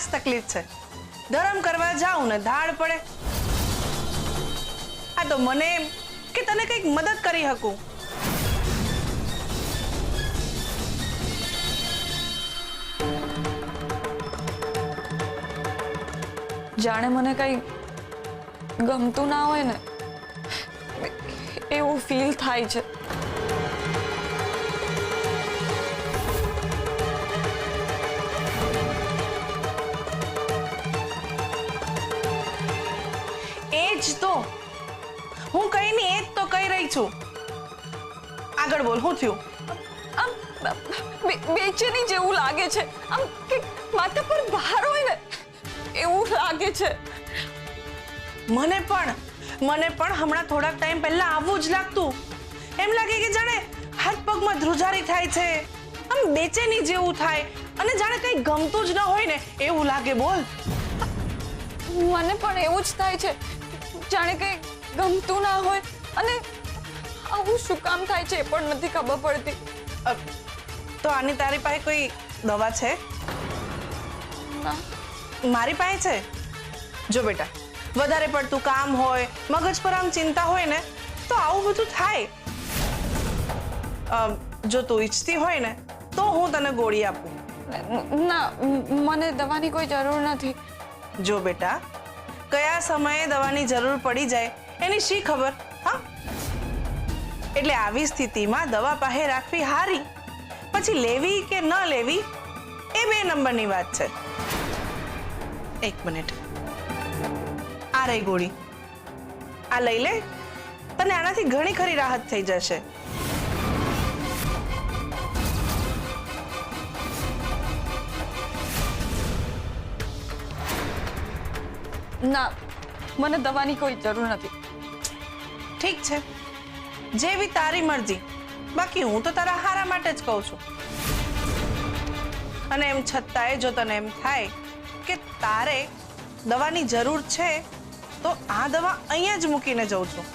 જ તકલીફ છે. ધરમ કરવા જાઉં ને ધાડ પડે. આ તો મને એમ કે તને કંઈક મદદ કરી શકું. જાણે મને કઈ ગમતું ના હોય ને એવું ફીલ થાય છે. એ જ તો હું કઈ નહીં, એ જ તો કહી રહી છું. આગળ બોલ, શું થયું? આમ બેચેની જેવું લાગે છે. આમ કે માથા પર ભાર હોય ને એવું લાગે છે. મને પણ હમણાં થોડાક ટાઈમ પહેલા આવું જ લાગતું. એમ લાગે કે જાણે હાથ પગમાં ધ્રુજારી થાય છે, આમ બેચેની જેવું થાય અને જાણે કંઈ ગમતું જ ન હોય ને એવું લાગે. બોલ. મને પણ એવું જ થાય છે, જાણે કંઈ ગમતું ના હોય. અને આવું શું કામ થાય છે એ પણ નથી ખબર પડતી. તો આની તારી પાસે કોઈ દવા છે? ના. મારી પાસે છે. જો બેટા, વધારે પડતું કામ હોય, મગજ પર આમ ચિંતા હોય ને તો આવું બધું થાય. જો તું ઈચ્છતી હોય ને તો હું તને ગોળી આપું. ના, મને દવાની કોઈ જરૂર નથી. જો બેટા, કયા સમયે દવાની જરૂર પડી જાય એની શી ખબર? હા, એટલે આવી સ્થિતિમાં દવા પાસે રાખવી હારી, પછી લેવી કે ન લેવી એ 2 નંબરની વાત છે. 1 મિનિટ. આ રહી ગોળી, આ લઈ લે. તને આનાથી ઘણી ખરી રાહત થઈ જશે. ના, મને દવાની કોઈ જરૂર નથી. ઠીક છે, જેવી તારી મરજી. બાકી હું તો તારા હારા માટે જ કહું છું. અને એમ છતાંય જો તને એમ થાય કે તારે દવાની જરૂર છે તો આ દવા અહીંયા જ મૂકીને જઉં છું.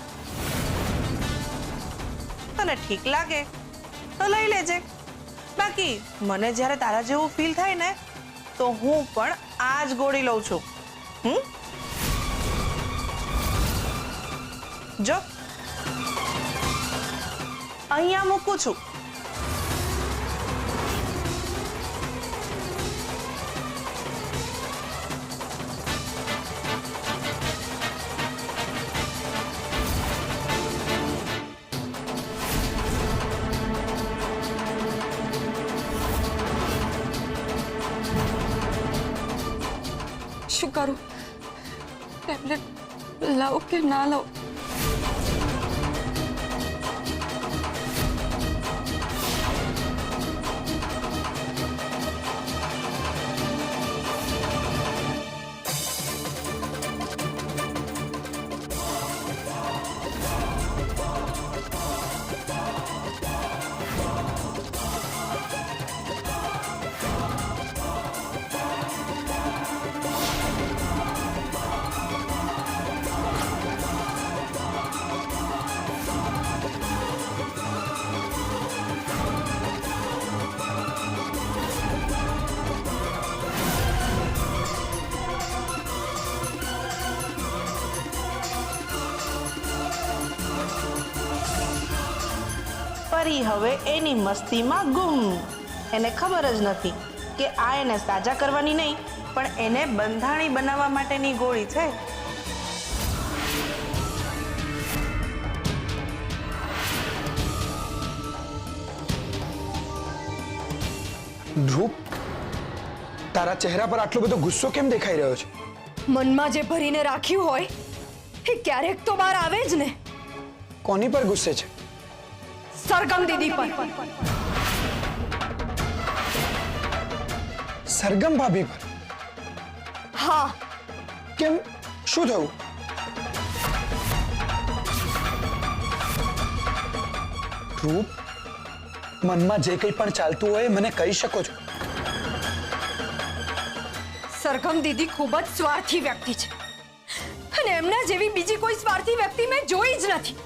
તને ઠીક લાગે તો લઈ લેજે. બાકી મને જ્યારે તારા જેવું ફીલ થાય ને તો હું પણ આ જ ગોળી લઉં છું. જો અહીંયા મૂકું છું. શું કરું? ટેબ્લેટ લાવું કે ના લાવું? પરી હવે એની મસ્તીમાં ગુમ. એને ખબર જ નથી કે આ એને સાજા કરવાની નહીં પણ એને બંધાણી બનાવવા માટેની ગોળી છે. ધ્રુવ, તારા ચહેરા પર આટલો બધો ગુસ્સો કેમ દેખાઈ રહ્યો છે? મનમાં જે ભરીને રાખ્યું હોય એ ક્યારેક તો બહાર આવે જ ને. કોની પર ગુસ્સે છે? સરગમ દીદી પર. સરગમ ભાભી પર? હા. કેમ, શું થયું? ધ્રુવ, મનમાં જે કંઈ પણ ચાલતું હોય મને કહી શકો છો. સરગમ દીદી ખૂબ જ સ્વાર્થી વ્યક્તિ છે અને એમના જેવી બીજી કોઈ સ્વાર્થી વ્યક્તિ મેં જોઈ જ નથી.